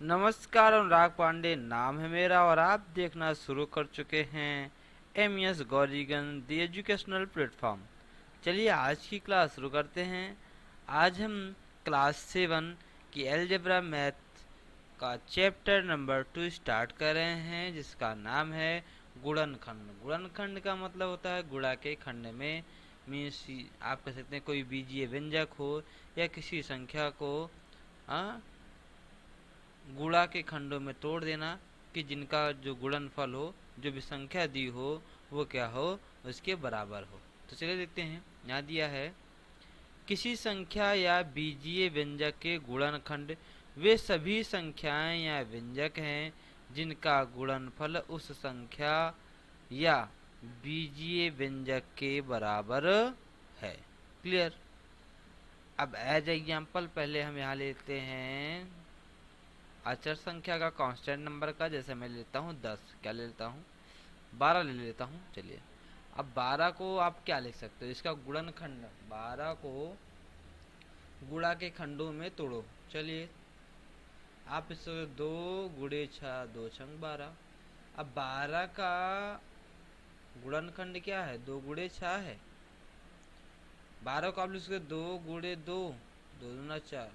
नमस्कार, अनुराग पांडे नाम है मेरा और आप देखना शुरू कर चुके हैं एम एस गौरीगन दी एजुकेशनल प्लेटफॉर्म। चलिए आज की क्लास शुरू करते हैं। आज हम क्लास 7 की एलजेब्रा मैथ का चैप्टर नंबर 2 स्टार्ट कर रहे हैं, जिसका नाम है गुणनखंड। गुणनखंड का मतलब होता है गुणा के खंड में। मीन्स आप कह सकते हैं कोई बीजीय व्यंजक हो या किसी संख्या को हाँ गुणा के खंडों में तोड़ देना, कि जिनका जो गुणनफल हो, जो भी संख्या दी हो, वो क्या हो, उसके बराबर हो। तो चलिए देखते हैं। यहाँ दिया है किसी संख्या या बीजीय व्यंजक के गुणनखंड वे सभी संख्याएं या व्यंजक हैं जिनका गुणनफल उस संख्या या बीजीय व्यंजक के बराबर है। क्लियर। अब एज एग्जाम्पल पहले हम यहाँ लेते हैं अचर संख्या का, कांस्टेंट नंबर का। जैसे मैं लेता हूँ 10, क्या ले लेता हूँ 12 ले लेता हूँ। चलिए, अब 12 को आप क्या लिख सकते हो, इसका गुणनखंड 12 को गुणा के खंडों में तोड़ो। चलिए, आप इस दो गुड़े छः, दो छंग 12। अब 12 का गुणनखंड क्या है, दो गुड़े छः है। 12 को आप लिख सकते दो गुड़े दो, दो दूना 4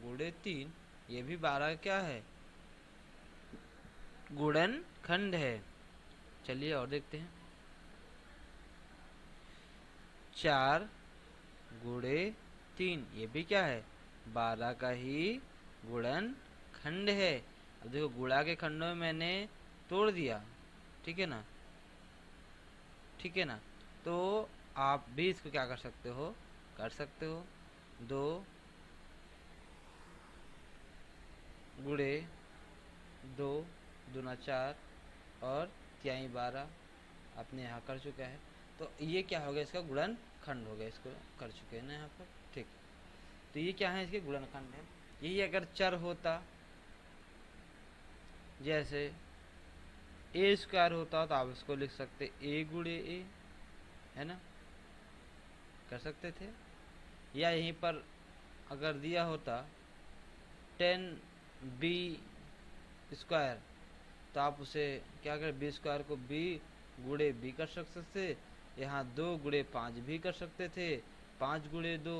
गुड़े 3। ये भी 12 क्या है, गुणनखंड है। चलिए और देखते हैं। 4 गुणे 3, ये भी क्या है, 12 का ही गुणनखंड है। अब देखो, गुणा के खंडों में मैंने तोड़ दिया, ठीक है ना, ठीक है ना। तो आप भी इसको क्या कर सकते हो, कर सकते हो। 2 गुणे 2, दूना 4 और तिहाई 12 अपने यहाँ कर चुका है। तो ये क्या हो गया, इसका गुणनखंड हो गया। इसको कर चुके हैं ना यहाँ पर, ठीक। तो ये क्या है, इसके गुणनखंड है। यही अगर चर होता, जैसे ए स्क्वायर होता, तो आप इसको लिख सकते ए गुणे ए, है ना, कर सकते थे। या यहीं पर अगर दिया होता 10 बी स्क्वायर, तो आप उसे क्या कर, बी स्क्वायर को बी गुणे बी कर सकते थे। यहाँ 2 गुणे 5 भी कर सकते थे, 5 गुणे 2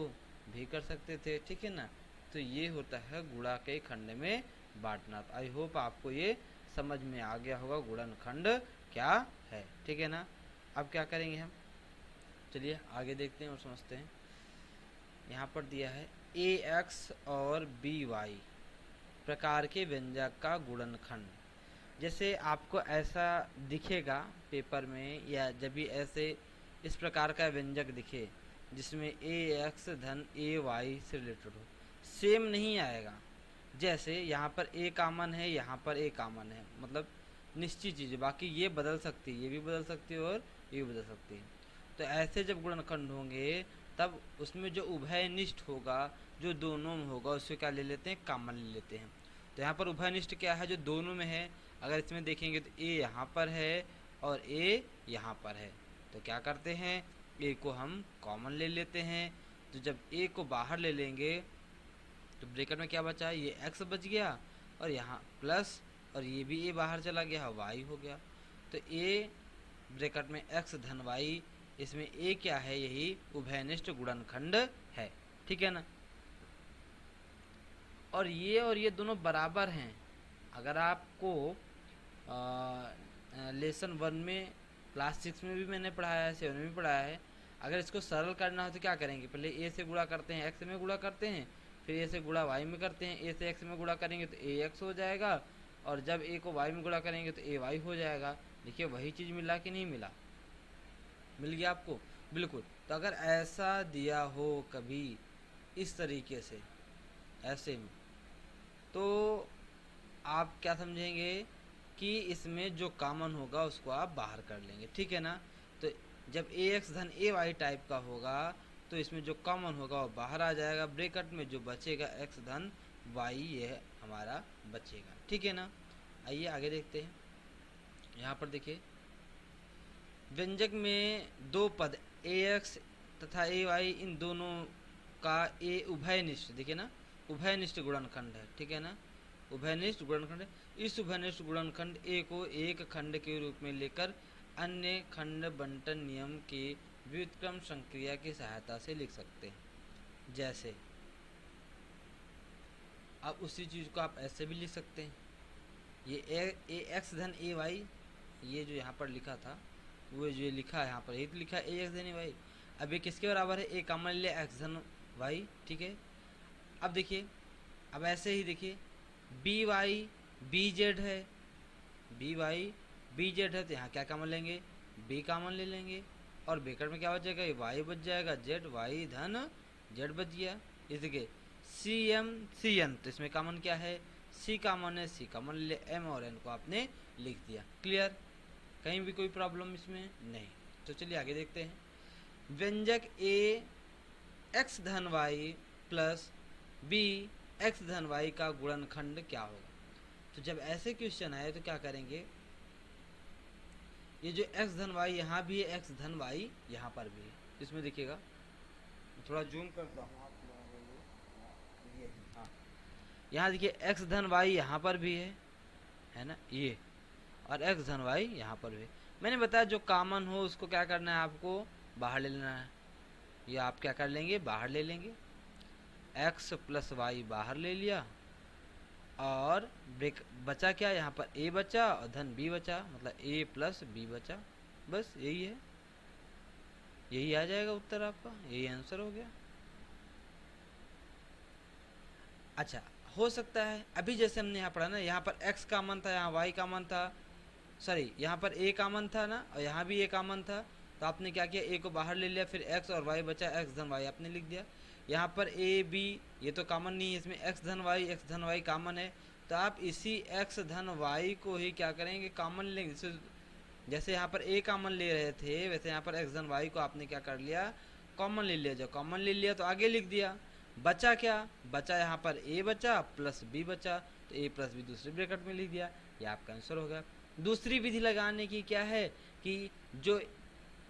भी कर सकते थे, ठीक है ना। तो ये होता है गुणा के खंड में बांटना। तो आई होप आपको ये समझ में आ गया होगा गुणनखंड क्या है, ठीक है ना। अब क्या करेंगे हम, चलिए आगे देखते हैं और समझते हैं। यहाँ पर दिया है ए एक्स और बी वाई प्रकार के व्यंजक का गुणनखंड। जैसे आपको ऐसा दिखेगा पेपर में, या जब भी ऐसे इस प्रकार का व्यंजक दिखे जिसमें ए एक्स धन ए वाई से रिलेटेड हो, सेम नहीं आएगा। जैसे यहाँ पर ए कामन है, यहाँ पर ए कामन है, मतलब निश्चित चीज़ है। बाकी ये बदल सकती है, ये भी बदल सकती है और ये भी बदल सकती है। तो ऐसे जब गुणनखंड होंगे, तब उसमें जो उभयनिष्ठ होगा, जो दोनों में होगा, उसको क्या ले लेते हैं, कॉमन ले लेते हैं। तो यहाँ पर उभयनिष्ठ क्या है, जो दोनों में है। अगर इसमें देखेंगे तो ए यहाँ पर है और ए यहाँ पर है, तो क्या करते हैं, ए को हम कॉमन ले लेते हैं। तो जब ए को बाहर ले लेंगे, तो ब्रैकेट में क्या बचा, ये एक्स बच गया और यहाँ प्लस, और ये भी ए बाहर चला गया, वाई हो गया। तो ए ब्रैकेट में एक्स धन वाई, इसमें ए क्या है, यही उभयनिष्ठ गुणनखंड है, ठीक है ना। और ये दोनों बराबर हैं। अगर आपको लेसन 1 में, क्लास 6 में भी मैंने पढ़ाया है, 7 में भी पढ़ाया है। अगर इसको सरल करना हो तो क्या करेंगे, पहले ए से गुणा करते हैं, एक्स में गुणा करते हैं, फिर ए से गुणा वाई में करते हैं। ए से एक्स में गुणा करेंगे तो ए एक्स हो जाएगा, और जब ए को वाई में गुणा करेंगे तो ए वाई हो जाएगा। देखिए वही चीज़ मिला कि नहीं मिला, मिल गया आपको, बिल्कुल। तो अगर ऐसा दिया हो कभी इस तरीके से, ऐसे में, तो आप क्या समझेंगे कि इसमें जो कॉमन होगा उसको आप बाहर कर लेंगे, ठीक है ना। तो जब ए एक्स धन ए वाई टाइप का होगा, तो इसमें जो कॉमन होगा वो बाहर आ जाएगा। ब्रैकेट में जो बचेगा एक्स धन वाई, ये हमारा बचेगा, ठीक है ना। आइए आगे देखते हैं। यहाँ पर देखिए, व्यंजक में दो पद ए एक्स तथा ए वाई, इन दोनों का ए उभयनिष्ठ, देखिए ना, उभयनिष्ठ गुणनखंड है, ठीक है ना। उभयनिष्ठ गुणनखंड, इस उभयनिष्ठ गुणनखंड ए को एक खंड के रूप में लेकर अन्य खंड बंटन नियम के व्युत्क्रम संक्रिया की सहायता से लिख सकते हैं। जैसे अब उसी चीज को आप ऐसे भी लिख सकते हैं, ये ए एक्स धन ए वाई, ये जो यहाँ पर लिखा था वो जो लिखा है यहाँ पर एक लिखा है ए एक्स धन ए वाई। अब ये किसके बराबर है, ए कॉमन ले एक्स धन वाई, ठीक है। अब देखिए, अब ऐसे ही देखिए बी वाई बी जेड है, बी वाई बी जेड है, तो यहाँ क्या कॉमन लेंगे, बी कॉमन ले लेंगे, और ब्रैकेट में क्या बचेगा, ये वाई बच जाएगा, जेड वाई धन जेड बच गया। इसके सी एम सी एन, तो इसमें कॉमन क्या है, सी कॉमन है, सी कॉमन ले एम और एन को आपने लिख दिया। क्लियर, कहीं भी कोई प्रॉब्लम इसमें नहीं। तो चलिए आगे देखते हैं। व्यंजक ए एक्स धन वाई प्लस बी एक्स धन वाई का गुणनखंड क्या होगा। तो जब ऐसे क्वेश्चन आए तो क्या करेंगे, ये जो एक्स धन वाई यहाँ भी है, एक्स धन वाई यहाँ पर भी है, इसमें देखिएगा थोड़ा जूम करता हूँ, हाँ यहाँ देखिए एक्स धन वाई यहाँ पर भी है ना ये, और एक्स धन वाई यहाँ पर भी। मैंने बताया जो कॉमन हो उसको क्या करना है, आपको बाहर ले लेना है। ये आप क्या कर लेंगे, बाहर ले लेंगे, एक्स प्लस वाई बाहर ले लिया, और ब्रेक बचा क्या, यहाँ पर ए बचा और धन बी बचा, मतलब ए प्लस बी बचा, बस यही है, यही आ जाएगा उत्तर आपका, यही आंसर हो गया। अच्छा, हो सकता है अभी जैसे हमने यहाँ पढ़ा ना, यहाँ पर x कॉमन था, यहाँ y कॉमन था, सॉरी यहाँ पर a कॉमन था ना, और यहाँ भी a कॉमन था, तो आपने क्या किया, a को बाहर ले लिया, फिर x और y बचा, x धन y आपने लिख दिया। यहाँ पर a b ये तो कॉमन नहीं है, इसमें x धन y कॉमन है, तो आप इसी x धन y को ही क्या करेंगे, कॉमन लेंगे। जैसे यहाँ पर a कॉमन ले रहे थे, वैसे यहाँ पर x धन y को आपने क्या कर लिया, कॉमन ले लिया। जब कॉमन ले लिया तो आगे लिख दिया। बचा क्या, बचा यहाँ पर a बचा प्लस b बचा, तो a प्लस b दूसरे ब्रैकेट में लिख दिया, ये आपका आंसर हो गया। दूसरी विधि लगाने की क्या है कि जो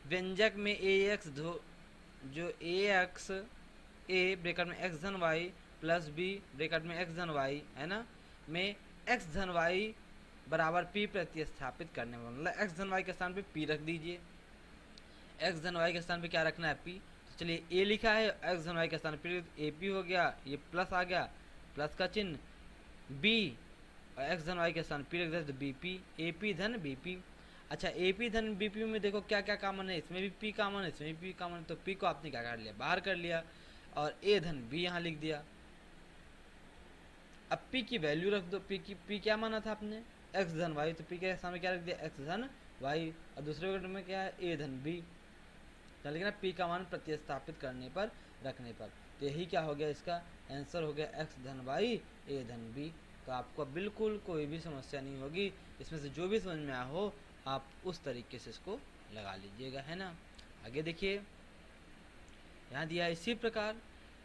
व्यंजक में ax जो ax a ब्रैकेट में x धन y प्लस b ब्रैकेट में x धन y है ना, में x धन y बराबर p प्रतिस्थापित करने में, मतलब x धन y के स्थान पे p रख दीजिए, x धन y के स्थान पे क्या रखना है, p। चलिए a लिखा है, x धन y के स्थान पर ए पी हो गया, ये प्लस आ गया, प्लस का चिन्ह, b और x धन y के स्थान p रख दिया, तो बी पी, ए पी धन बी पी। अच्छा, ए पी धन बी पी में देखो क्या क्या कॉमन है, इसमें भी p कॉमन है, इसमें भी p कॉमन है, तो p को आपने क्या कर लिया, बाहर कर लिया, और a धन b यहाँ लिख दिया। अब p की वैल्यू रख दो, p क्या माना था आपने, x धन y, तो p के सामने क्या रख दिया, x धन y, और दूसरे ब्रैकेट में क्या है, a धन b। चल गया ना, p का मान प्रतिस्थापित करने पर, रखने पर, तो यही क्या हो गया, इसका आंसर हो गया x धन y a धन b। तो आपको बिल्कुल कोई भी समस्या नहीं होगी, इसमें से जो भी समझ में आया हो आप उस तरीके से इसको लगा लीजिएगा, है ना। आगे देखिए, यहाँ दिया इसी प्रकार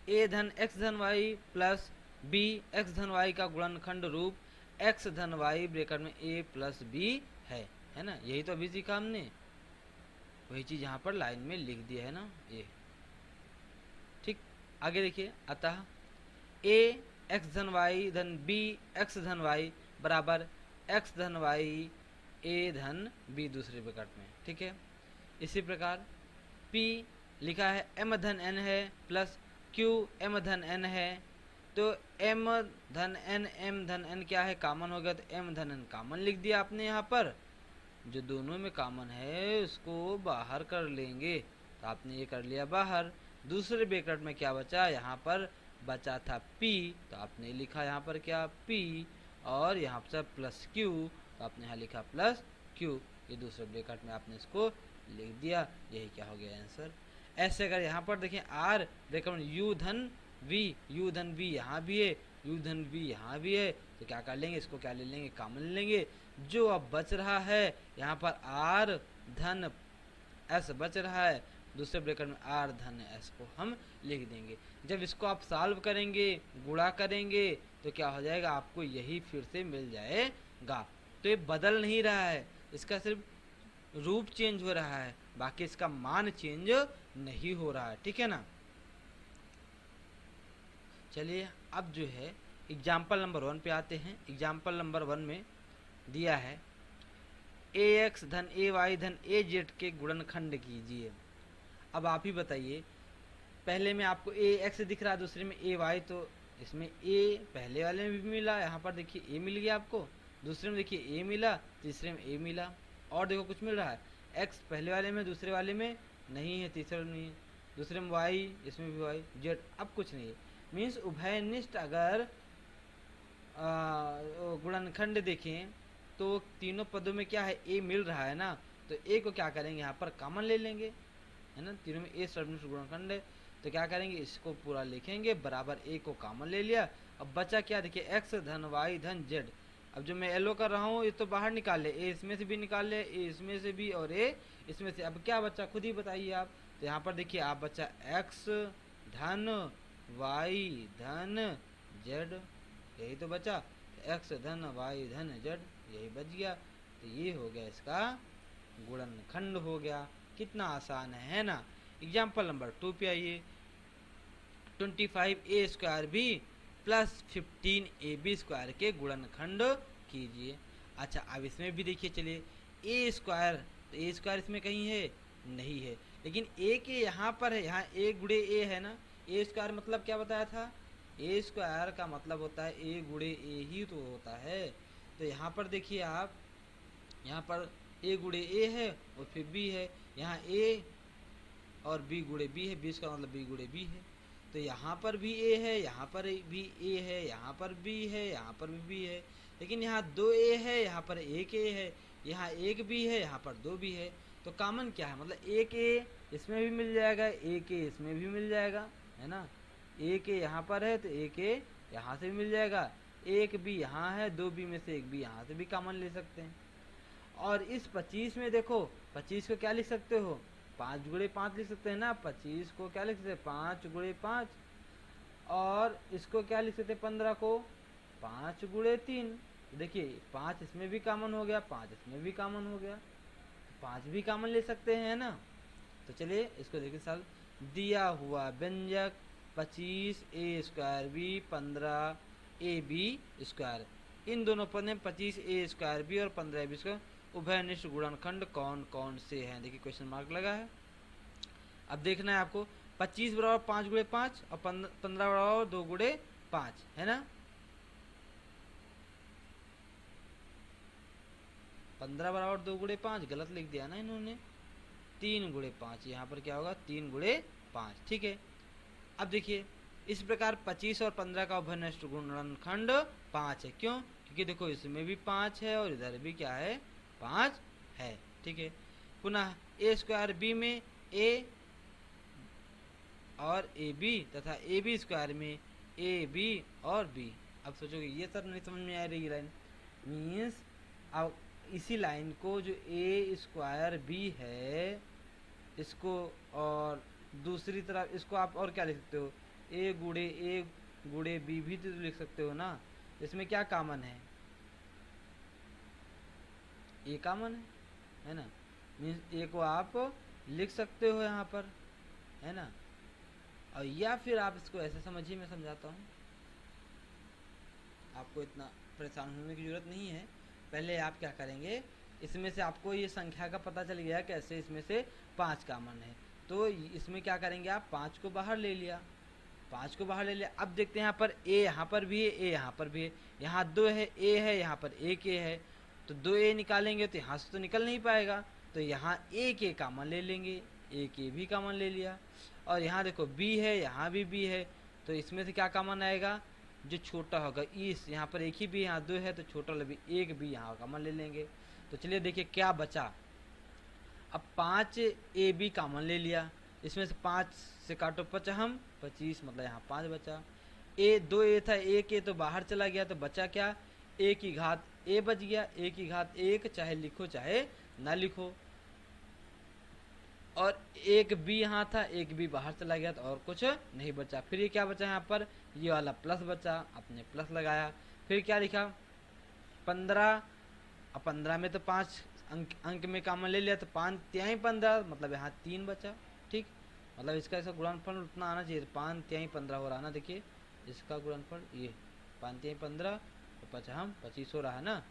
a धन x धन y प्लस b x धन y का गुणनखंड रूप x धन y ब्रैकेट में a प्लस b है ना, यही तो अभी सीखा हमने, वही चीज यहाँ पर लाइन में लिख दिया है ना ये, ठीक। आगे देखिए, अतः a x धन y धन b x धन y बराबर x धन y a धन b दूसरे ब्रैकेट में, ठीक है। इसी प्रकार p लिखा है m धन n है प्लस q m धन n है, तो m धन n m धन n क्या है, कॉमन हो गया, तो m धन n कॉमन लिख दिया आपने। यहाँ पर जो दोनों में कॉमन है उसको बाहर कर लेंगे, तो आपने ये कर लिया बाहर। दूसरे ब्रैकेट में क्या बचा, यहाँ पर बचा था p, तो आपने लिखा यहाँ पर क्या, p, और यहाँ पर प्लस q, तो आपने यहाँ लिखा प्लस q, ये दूसरे ब्रैकेट में आपने इसको लिख दिया, यही क्या हो गया आंसर। ऐसे अगर यहाँ पर देखें r ब्रैकेट में u धन v यहाँ भी है, u धन v यहाँ भी है, तो क्या कर लेंगे, इसको क्या ले लेंगे, कॉमन ले लेंगे। जो अब बच रहा है यहाँ पर r धन s बच रहा है, दूसरे ब्रैकेट में r धन s को हम लिख देंगे। जब इसको आप सॉल्व करेंगे, गुणा करेंगे, तो क्या हो जाएगा, आपको यही फिर से मिल जाएगा। तो ये बदल नहीं रहा है, इसका सिर्फ रूप चेंज हो रहा है, बाकी इसका मान चेंज नहीं हो रहा है, ठीक है ना। चलिए अब जो है एग्जाम्पल नंबर 1 पे आते हैं। एग्जाम्पल नंबर 1 में दिया है ए एक्स धन ए वाई धन ए जेड के गुणनखंड कीजिए। अब आप ही बताइए, पहले में आपको ए एक्स दिख रहा है, दूसरे में ए वाई, तो इसमें ए पहले वाले में भी मिला, यहाँ पर देखिए ए मिल गया आपको, दूसरे में देखिए ए मिला, तीसरे में ए मिला, और देखो कुछ मिल रहा है, एक्स पहले वाले में दूसरे वाले में नहीं है, तीसरे में नहीं है, दूसरे में वाई, इसमें भी वाई, जेड अब कुछ नहीं है। मीन्स उभयनिष्ठ अगर गुणनखंड देखें तो तीनों पदों में क्या है, ए मिल रहा है ना, तो ए को क्या करेंगे यहाँ पर कॉमन ले लेंगे, है ना, तीनों में ए सर्वनिष्ठ गुणनखंड है, तो क्या करेंगे इसको पूरा लिखेंगे बराबर ए को कॉमन ले लिया। अब बचा क्या, देखिए एक्स धन वाई धन जेड। अब जो मैं एलो कर रहा हूँ ये तो बाहर निकाल ले, ए इसमें से भी निकाल ले, ए इसमें से भी और ए इसमें से। अब क्या बचा खुद ही बताइए आप, तो यहाँ पर देखिए आप बचा एक्स धन वाई धन जेड, यही तो बचा, एक्स धन वाई धन जेड, यही बच गया। तो ये हो गया इसका गुणनखंड हो गया। कितना आसान है ना। एग्जाम्पल नंबर 2 पे आइए। 25 A square B plus 15 A B square के गुणनखंड कीजिए। अच्छा अब इसमें भी देखिए, चलिए ए स्क्वायर, तो ए स्क्वायर इसमें कहीं है नहीं है, लेकिन ए के यहाँ पर है, यहाँ ए गुड़े ए है ना, ए स्क्वायर मतलब क्या बताया था, ए स्क्वायर का मतलब होता है ए गुड़े ए ही तो होता है। तो यहाँ पर देखिए आप, यहाँ पर ए गुड़े ए है और फिर बी है, यहाँ ए और बी गुड़े बी है, बी का मतलब बी गुड़े बी है, तो यहाँ पर भी ए है, यहाँ पर भी ए है, यहाँ पर बी है, यहाँ पर भी बी है, लेकिन यहाँ 2 ए है, यहाँ पर एक ए है, यहाँ एक बी है, यहाँ पर 2 बी है। तो कॉमन क्या है, मतलब एक ए इसमें भी मिल जाएगा, एक ए इसमें भी मिल जाएगा, है ना, एक ए यहाँ पर है तो एक ए यहाँ से भी मिल जाएगा, एक बी यहाँ है, 2 बी में से एक बी यहाँ से भी कॉमन ले सकते हैं। और इस 25 में देखो, 25 को क्या लिख सकते हो, 5 गुणे 5 लिख सकते हैं ना, 25 को क्या लिख सकते हैं 5 गुणे 5, और इसको क्या लिख सकते हैं 15 को 5 गुणे 3। देखिए 5 इसमें भी कॉमन हो गया, 5 इसमें भी कॉमन हो गया, 5 भी कॉमन ले सकते हैं ना। तो चलिए इसको देखिए सर, दिया हुआ व्यंजक 25 A square B 15 A B square, इन दोनों पद में 25 ए स्क्वायर बी और 15 ए बी स्क्वायर उभयनिष्ठ गुणनखंड कौन कौन से हैं। देखिए क्वेश्चन मार्क लगा है। अब देखना है आपको, 25 बराबर 5 गुणे 5 और 15 बराबर 2 गुणे 5, है ना, 15 बराबर 2 गुणे 5 गलत लिख दिया ना इन्होंने, 3 गुणे 5, यहाँ पर क्या होगा 3 गुणे 5, ठीक है। अब देखिए इस प्रकार 25 और 15 का उभयनिष्ठ गुणनखंड 5 है, क्यों, क्योंकि देखो इसमें भी 5 है और इधर भी क्या है 5 है, ठीक है। पुनः ए स्क्वायर बी में ए और ए बी तथा ए बी स्क्वायर में ए बी और बी। अब सोचोगे ये सर नहीं समझ में आ रही लाइन, मीन्स अब इसी लाइन को जो ए स्क्वायर बी है इसको, और दूसरी तरफ इसको आप और क्या लिख सकते हो, ए गुड़े बी भी तो लिख सकते हो ना। इसमें क्या कॉमन है, ए कॉमन है ना, मीन्स ए को आप लिख सकते हो यहाँ पर, है ना। और या फिर आप इसको ऐसे समझिए, मैं समझाता हूँ, आपको इतना परेशान होने की ज़रूरत नहीं है। पहले आप क्या करेंगे, इसमें से आपको ये संख्या का पता चल गया कैसे, इसमें से 5 कॉमन है, तो इसमें क्या करेंगे आप 5 को बाहर ले लिया, 5 को बाहर ले लिया। अब देखते हैं यहाँ पर ए यहाँ पर भी है, ए यहाँ पर भी है, यहाँ 2 है, ए है, यहाँ पर एक ए है, तो 2 ए निकालेंगे तो यहाँ से तो निकल नहीं पाएगा, तो यहाँ एक ए कॉमन ले लेंगे, एक ए भी कॉमन ले लिया। और यहाँ देखो बी है, यहाँ भी बी है, तो इसमें से क्या कॉमन आएगा, जो छोटा होगा इस, यहाँ पर एक ही बी, यहाँ 2 है, तो छोटा वाला भी एक बी यहाँ कॉमन ले लेंगे। तो चलिए देखिए क्या बचा, अब 5 ए बी कॉमन ले लिया, इसमें से 5 से काटो 5 हम 25, मतलब यहाँ 5 बचा। ए 2 ए था, एक ए तो बाहर चला गया, तो बचा क्या, ए की घात ए बच गया, ए की घात 1, चाहे लिखो चाहे ना लिखो। और एक बी यहाँ था, एक बी बाहर चला गया, तो और कुछ नहीं बचा। फिर ये क्या बचा यहाँ पर, ये वाला प्लस बचा, आपने प्लस लगाया। फिर क्या लिखा 15, अब 15 में तो 5 अंक में कॉमन ले लिया, तो 5 तिहाई 15, मतलब यहाँ 3 बचा, ठीक, मतलब इसका ऐसा गुणनफल उतना आना चाहिए, 5 तिहाई 15 हो रहा ना, देखिए इसका गुणनफल ये 5 3 15 तो 5 25 हो रहा है ना।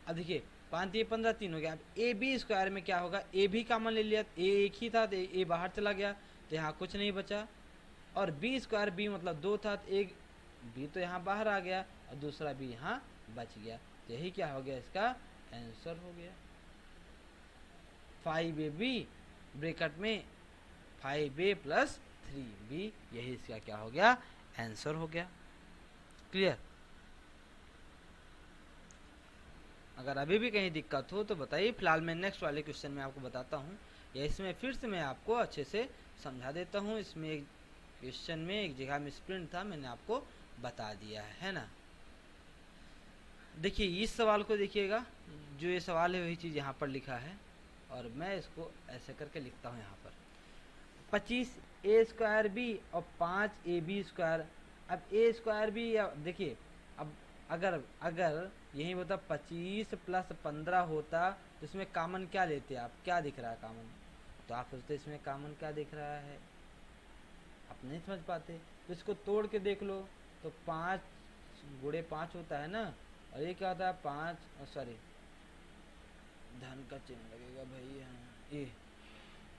अब देखिए 5 3 15 3 हो गया। अब ए बी स्क्वायर में क्या होगा, ए भी कॉमन ले लिया, ए एक ही था तो ए बाहर चला गया तो यहाँ कुछ नहीं बचा। और बी स्क्वायर बी मतलब 2 था तो एक बी तो यहाँ बाहर आ गया और दूसरा बी यहाँ बच गया। तो यही क्या हो गया, इसका आंसर हो गया 5ab ब्रैकेट में 5a प्लस 3b, यही इसका क्या हो गया, आंसर हो गया। क्लियर। अगर अभी भी कहीं दिक्कत हो तो बताइए, फिलहाल मैं नेक्स्ट वाले क्वेश्चन में आपको बताता हूँ, या इसमें फिर से मैं आपको अच्छे से समझा देता हूँ। इसमें एक क्वेश्चन में एक जगह में स्प्रिंट था, मैंने आपको बता दिया है ना। देखिए इस सवाल को देखिएगा, जो ये सवाल है वही चीज़ यहाँ पर लिखा है और मैं इसको ऐसे करके लिखता हूँ यहाँ पर 25a स्क्वायर बी और 5ab स्क्वायर। अब a स्क्वायर बी, देखिए अब अगर यही होता 25 प्लस 15 होता तो इसमें कॉमन क्या लेते आप, क्या दिख रहा है कॉमन, तो आप सोचते इसमें कॉमन क्या दिख रहा है, आप नहीं समझ पाते। तो इसको तोड़ के देख लो, तो 5 गुणे 5 होता है ना, और ये क्या होता है 5, सॉरी धन का चिन्ह लगेगा भाई, ये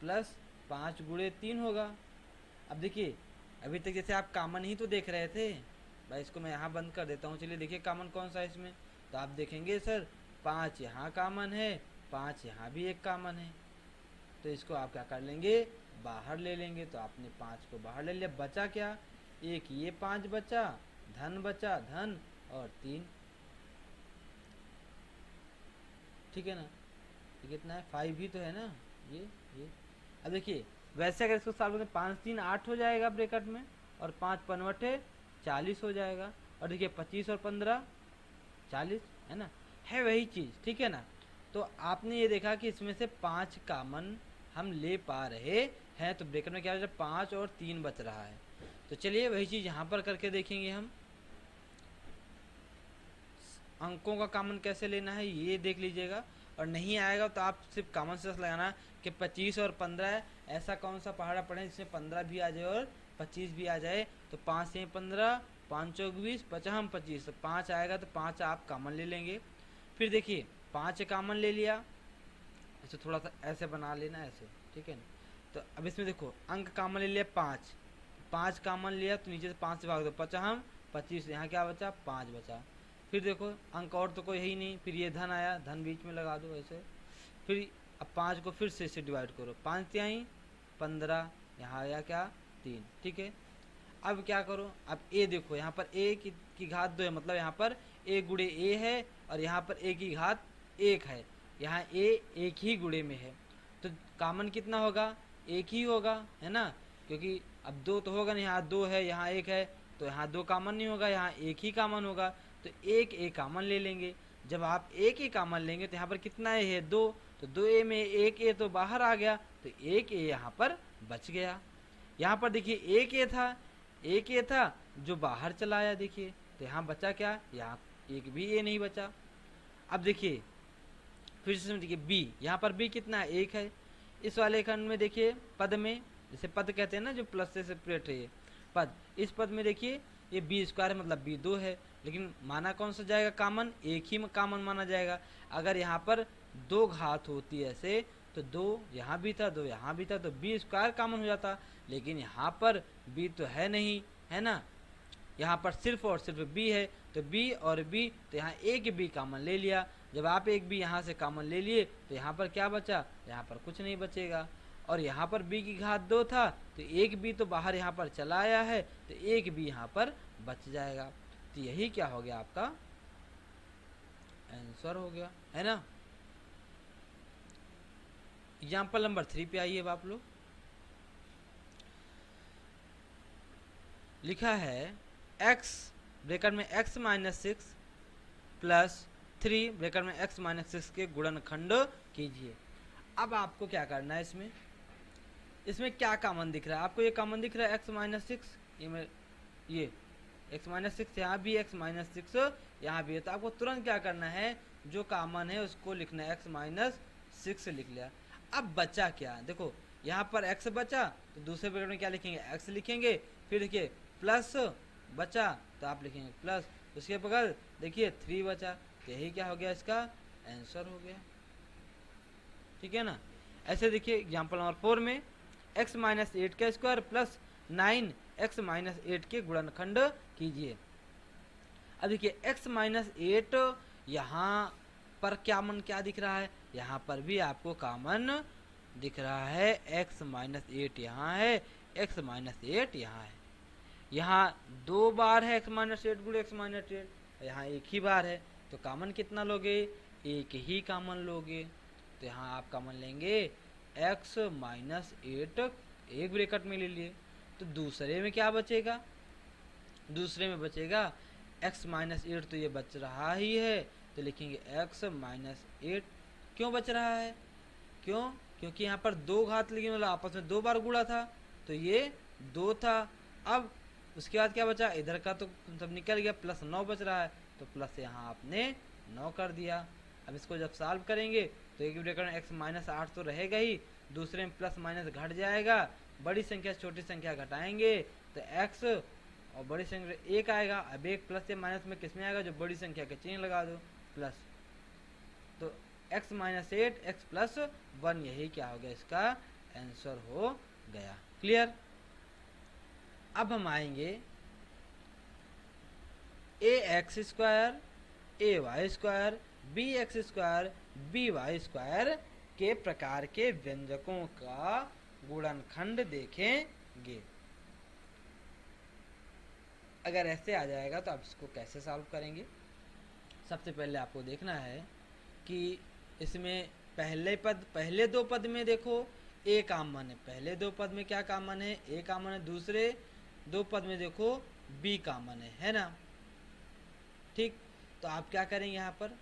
प्लस 5 गुणे 3 होगा। अब देखिए अभी तक जैसे आप कॉमन ही तो देख रहे थे भाई, इसको मैं यहाँ बंद कर देता हूँ। चलिए देखिए कॉमन कौन सा है इसमें, तो आप देखेंगे सर 5 यहाँ कॉमन है, 5 यहाँ भी एक कॉमन है, तो इसको आप क्या कर लेंगे, बाहर ले लेंगे। तो आपने 5 को बाहर ले लिया, बचा क्या, एक ये 5 बचा, धन बचा, धन और 3, ठीक है ना। ये कितना है 5 ही तो है ना ये। अब देखिए वैसे अगर इसको सॉल्व करें 5 3 8 हो जाएगा ब्रैकेट में, और 5 पंवटे 40 हो जाएगा। और देखिए 25 और 15 40 है ना, है वही चीज़, ठीक है ना। तो आपने ये देखा कि इसमें से 5 कॉमन हम ले पा रहे हैं, तो ब्रैकेट में क्या हो जाए 5 और 3 बच रहा है। तो चलिए वही चीज़ यहाँ पर करके देखेंगे हम। अंकों का कॉमन कैसे लेना है ये देख लीजिएगा, और नहीं आएगा तो आप सिर्फ कॉमन सेंस लगाना कि 25 और 15 है, ऐसा कौन सा पहाड़ा पड़े जिसमें 15 भी आ जाए और 25 भी आ जाए। तो 5 से 15, 5 चौक 20, 5 25, तो 5 आएगा तो 5 आप कॉमन ले लेंगे। फिर देखिए 5 कॉमन ले लिया, इसे थोड़ा सा ऐसे बना लेना ऐसे, ठीक है ना। तो अब इसमें देखो अंक कॉमन ले लिया 5 कॉमन लिया तो नीचे से 5 से भाग दो, 5 25, यहाँ क्या बचा 5 बचा। फिर देखो अंक और तो कोई है ही नहीं, फिर ये धन आया, धन बीच में लगा दो ऐसे। फिर अब 5 को फिर से इससे डिवाइड करो, 5 तिहाई 15, यहाँ आया क्या 3, ठीक है। अब क्या करो, अब ए देखो यहाँ पर ए की घात 2 है, मतलब यहाँ पर ए गुणे ए है, और यहाँ पर ए की घात 1 है, यहाँ ए एक ही गुणे में है। तो कॉमन कितना होगा, एक ही होगा, है ना, क्योंकि अब 2 तो होगा नहीं, यहाँ 2 है यहाँ 1 है, तो यहाँ 2 कॉमन नहीं होगा, यहाँ एक ही कॉमन होगा। तो एक ए कॉमन ले लेंगे। जब आप एक ए कॉमन लेंगे तो यहाँ पर कितना ए है 2, तो 2 ए में एक ए तो बाहर आ गया, तो एक ए यहाँ पर बच गया। यहाँ पर देखिए एक ए था जो बाहर चला आया, देखिए तो यहाँ बचा क्या, यहाँ एक भी ए नहीं बचा। अब देखिए फिर से देखिए बी, यहाँ पर बी कितना है 1 है। इस वाले खंड में देखिए पद में, जैसे पद कहते हैं ना जो प्लस से सेपरेट है ये पद, इस पद में देखिए ये बी स्क्वायर मतलब बी 2 है, लेकिन माना कौन सा जाएगा कॉमन, एक ही कॉमन माना जाएगा। अगर यहाँ पर 2 घात होती ऐसे तो 2 यहाँ भी था 2 यहाँ भी था, तो बी स्क्वायर कॉमन हो जाता, लेकिन यहाँ पर बी तो है नहीं, है ना, यहाँ पर सिर्फ और सिर्फ बी है, तो बी और बी, तो यहाँ एक बी कॉमन ले लिया। जब आप एक बी यहाँ से कॉमन ले लिए तो यहाँ पर क्या बचा, यहाँ पर कुछ नहीं बचेगा। और यहाँ पर b की घात 2 था, तो एक b तो बाहर यहाँ पर चला आया है, तो एक b यहाँ पर बच जाएगा। तो यही क्या हो गया, आपका आंसर हो गया, है ना। एग्जाम्पल नंबर 3 पे आइए आप लोग। लिखा है x ब्रैकेट में x माइनस 6 प्लस 3 ब्रैकेट में x माइनस 6 के गुणनखंड कीजिए। अब आपको क्या करना है, इसमें क्या कॉमन दिख रहा है आपको, ये कॉमन दिख रहा है x माइनस 6, ये x माइनस 6 यहाँ भी, x माइनस 6 यहाँ भी है। तो आपको तुरंत क्या करना है, जो कॉमन है उसको लिखना है, x माइनस 6 लिख लिया। अब बचा क्या, देखो यहाँ पर x बचा तो दूसरे ब्रैकेट में क्या लिखेंगे, x लिखेंगे। फिर देखिए प्लस बचा तो आप लिखेंगे प्लस, उसके बगल देखिए 3 बचा, तो यही क्या हो गया, इसका आंसर हो गया। ठीक है ना। ऐसे देखिए एग्जाम्पल नंबर 4 में x माइनस 8 का स्क्वायर प्लस 9 x माइनस 8 के गुणनखंड कीजिए। अब देखिए x माइनस 8 यहाँ पर क्या दिख रहा है, यहाँ पर भी आपको कॉमन दिख रहा है, x माइनस 8 यहाँ है, x माइनस 8 यहाँ है। यहाँ 2 बार है x माइनस 8 गुणे x माइनस 8, यहाँ एक ही बार है, तो कॉमन कितना लोगे, एक ही कॉमन लोगे। तो यहाँ आप कॉमन लेंगे x माइनस 8, एक ब्रैकेट में ले लिए, तो दूसरे में क्या बचेगा, दूसरे में बचेगा x माइनस 8, तो ये बच रहा ही है, तो लिखेंगे x माइनस 8। क्यों बच रहा है, क्यों, क्योंकि यहाँ पर 2 घात लगी, मतलब आपस में 2 बार गुणा था, तो ये 2 था। अब उसके बाद क्या बचा, इधर का तो सब निकल गया, प्लस 9 बच रहा है, तो प्लस यहाँ आपने 9 कर दिया। अब इसको जब सॉल्व करेंगे तो एक ब्रैकेट में x माइनस 8 तो रहेगा ही, दूसरे में प्लस माइनस घट जाएगा, बड़ी संख्या से छोटी संख्या घटाएंगे तो x और बड़ी संख्या 1 आएगा। अब एक प्लस या माइनस में किस में आएगा, जो बड़ी संख्या के चिन्ह लगा दो, प्लस, तो x माइनस 8 x प्लस 1, यही क्या हो गया, इसका आंसर हो गया। क्लियर। अब हम आएंगे A X square A Y square B X square B Y square के प्रकार के व्यंजकों का गुणनखंड देखेंगे। अगर ऐसे आ जाएगा तो आप इसको कैसे सॉल्व करेंगे। सबसे पहले आपको देखना है कि इसमें पहले 2 पद में देखो ए कॉमन है, पहले 2 पद में क्या कॉमन है, ए कॉमन है, दूसरे 2 पद में देखो बी कॉमन है ना। ठीक, तो आप क्या करेंगे, यहाँ पर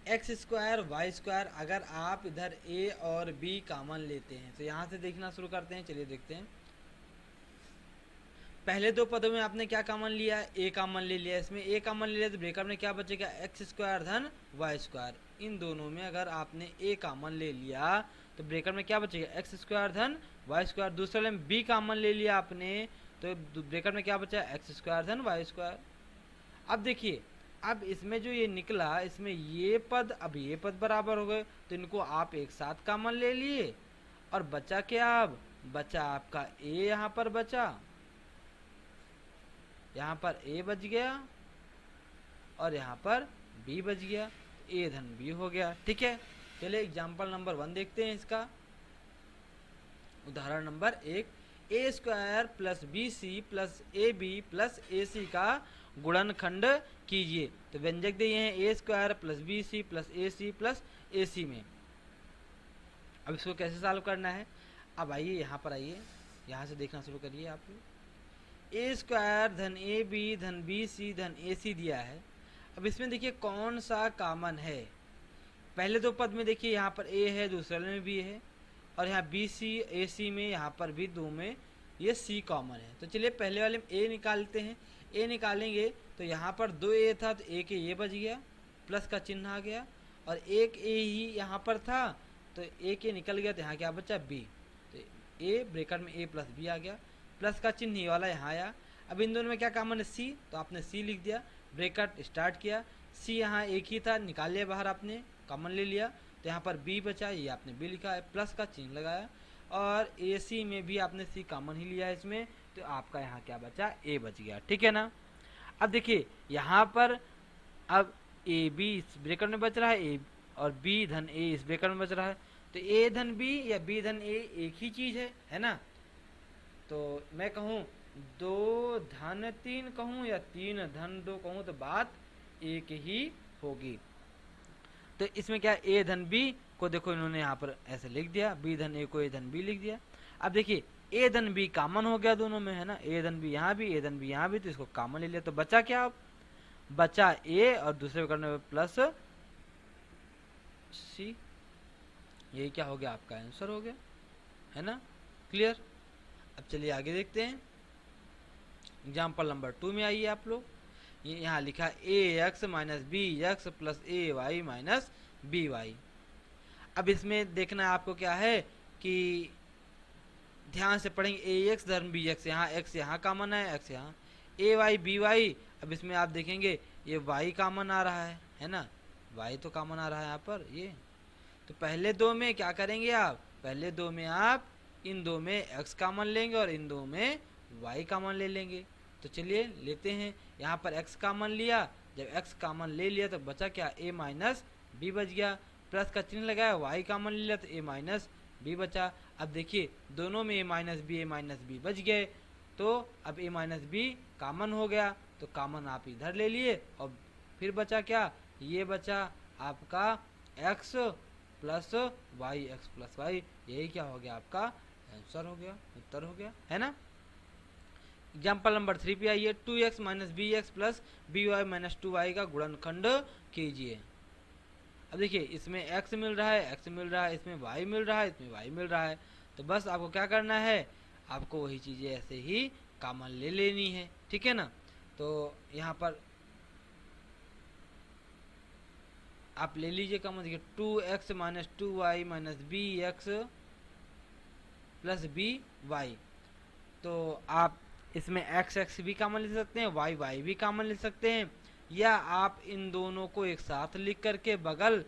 एक्स स्क्वायर वाई स्क्वायर, अगर आप इधर ए और बी कॉमन लेते हैं तो यहाँ से देखना शुरू करते हैं। चलिए देखते हैं, पहले 2 पदों में आपने क्या कॉमन लिया, ए कॉमन ले लिया, इसमें ए कॉमन ले लिया, तो ब्रेकअप में क्या बचेगा, एक्स स्क्वायर धन वाई स्क्वायर। इन दोनों में अगर आपने ए कॉमन ले लिया तो ब्रेकअप में क्या बचेगा, एक्स स्क्वायर धन वाई स्क्वायर। दूसरे में बी कॉमन ले लिया आपने तो ब्रेकअप में क्या बचा, एक्स स्क्वायर धन वाई स्क्वायर। अब देखिए, अब इसमें जो ये निकला, इसमें ये पद अब ये पद बराबर हो गए, तो इनको आप एक साथ कॉमन ले लिए, और बचा क्या, अब बचा आपका ए, यहाँ पर बचा, यहाँ पर ए बच गया और यहाँ पर बी बच गया, ए धन बी हो गया। ठीक है, चलिए एग्जाम्पल नंबर 1 देखते हैं इसका। उदाहरण number 1, A square plus B C plus A B plus A C का गुणनखंड कीजिए। तो व्यंजक दिए हैं A square plus B C plus A C plus A C में। अब इसको कैसे सॉल्व करना है, अब आइए यहाँ पर आइए, यहाँ से देखना शुरू करिए आप लोग। ए स्क्वायर धन ए बी धन बी सी धन ए सी दिया है। अब इसमें देखिए कौन सा कॉमन है, पहले 2 पद में देखिए यहाँ पर ए है, दूसरे में भी है, और यहाँ बी सी ए सी में यहाँ पर भी 2 में ये सी कॉमन है। तो चलिए पहले वाले में ए निकालते हैं। ए निकालेंगे तो यहाँ पर 2 ए था तो एक ए बच गया, प्लस का चिन्ह आ गया, और एक ए ही यहाँ पर था तो एक ए निकल गया, तो यहाँ क्या बचा, बी। तो ए ब्रेकेट में ए प्लस बी आ गया, प्लस का चिन्ह ही वाला यहाँ आया। अब इन दोनों में क्या कॉमन है, सी, तो आपने सी लिख दिया, ब्रेकेट स्टार्ट किया, सी यहाँ एक ही था, निकाल लिया बाहर, आपने कॉमन ले लिया, तो यहाँ पर बी बचा, ये आपने बी लिखा है, प्लस का चिन्ह लगाया, और ए सी में भी आपने सी कॉमन ही लिया है इसमें, तो आपका यहाँ क्या बचा, ए बच गया। ठीक है ना। अब देखिए यहाँ पर अब ए बी इस ब्रेकेट में बच रहा है, ए और बी धन ए इस ब्रेकेट में बच रहा है, तो ए धन बी या बी धन ए एक ही चीज़ है ना। तो मैं कहूँ 2 धन 3 कहूँ या 3 धन 2 कहूँ तो बात एक ही होगी। तो इसमें क्या, ए धन बी को देखो इन्होंने यहाँ पर ऐसे लिख दिया, बी धन ए को ए धन बी लिख दिया। अब देखिए ए धन बी कॉमन हो गया दोनों में, है ना, ए धन बी यहाँ भी, ए धन बी यहाँ भी, तो इसको कॉमन ले लिया, तो बचा क्या, अब बचा ए और दूसरे करने में प्लस सी, यही क्या हो गया, आपका आंसर हो गया, है ना। क्लियर। अब चलिए आगे देखते हैं। एग्जाम्पल नंबर 2 में आइए आप लोग, ये यहाँ लिखा A X minus B x plus A Y minus B Y. अब इसमें देखना है आपको क्या है कि ध्यान से पढ़ेंगे, ए एक्स धर्म बी एक्स, यहाँ एक्स यहाँ कॉमन है, एक्स यहाँ, ए वाई बी वाई। अब इसमें आप देखेंगे ये वाई कॉमन आ रहा है ना, वाई तो कॉमन आ रहा है यहाँ पर ये। तो पहले दो में क्या करेंगे आप, पहले दो में आप इन दो में x कॉमन लेंगे और इन दो में y कॉमन ले लेंगे। तो चलिए लेते हैं, यहाँ पर x कॉमन लिया, जब x कॉमन ले लिया तो बचा क्या, a माइनस बी बच गया। प्लस का चिन्ह लगाया, y कॉमन ले लिया तो a माइनस बी बचा। अब देखिए दोनों में a माइनस बी बच गए, तो अब a माइनस बी कॉमन हो गया, तो कॉमन आप इधर ले लिए और फिर बचा क्या, ये बचा आपका x plus y, x plus y, यही क्या हो गया आपका आंसर हो गया, उत्तर हो गया, है ना। एग्जाम्पल नंबर 3 पे आइए, 2x minus B x plus b y minus 2y का गुणनखंड कीजिए। अब देखिए इसमें x मिल रहा है, x मिल रहा है, इसमें y मिल रहा है, इसमें y मिल रहा है, तो बस आपको क्या करना है, आपको वही चीज़ें ऐसे ही कॉमन ले लेनी है, ठीक है ना। तो यहाँ पर आप ले लीजिए कॉमन, देखिए 2x minus 2y minus B x plus b y. तो आप इसमें x x भी कॉमन ले सकते हैं, y y भी कॉमन ले सकते हैं, या आप इन दोनों को एक साथ लिख करके बगल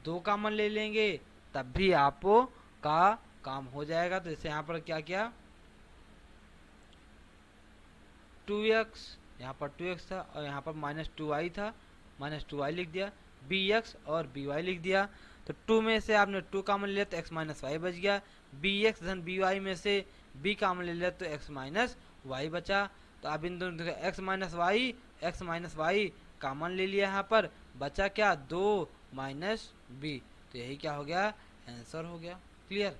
दो कॉमन ले लेंगे, तब भी आपको का काम हो जाएगा। तो जैसे यहाँ पर क्या किया, 2x, यहाँ पर 2x था और यहाँ पर माइनस 2y था, माइनस 2y लिख दिया, bx और by लिख दिया। तो 2 में से आपने 2 कॉमन ले लिया तो x माइनस वाई बच गया, bx धन by में से b कॉमन ले लिया तो x माइनस वाई बचा। तो अब इन दोनों x माइनस वाई कॉमन ले लिया, यहाँ पर बचा क्या, 2 माइनस बी, तो यही क्या हो गया, आंसर हो गया। क्लियर।